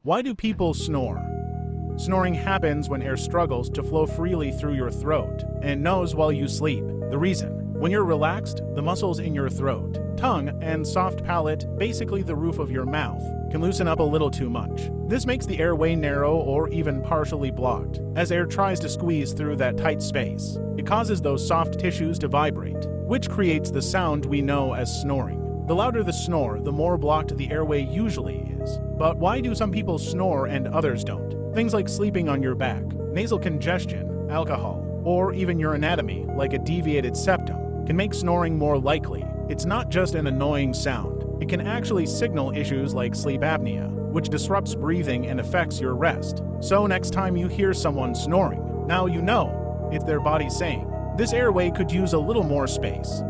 Why do people snore? Snoring happens when air struggles to flow freely through your throat and nose while you sleep. The reason: when you're relaxed, the muscles in your throat, tongue, and soft palate, basically the roof of your mouth, can loosen up a little too much. This makes the airway narrow or even partially blocked. As air tries to squeeze through that tight space, it causes those soft tissues to vibrate, which creates the sound we know as snoring. The louder the snore, the more blocked the airway usually is. But why do some people snore and others don't? Things like sleeping on your back, nasal congestion, alcohol, or even your anatomy, like a deviated septum, can make snoring more likely. It's not just an annoying sound. It can actually signal issues like sleep apnea, which disrupts breathing and affects your rest. So next time you hear someone snoring, now you know it's their body saying, "This airway could use a little more space."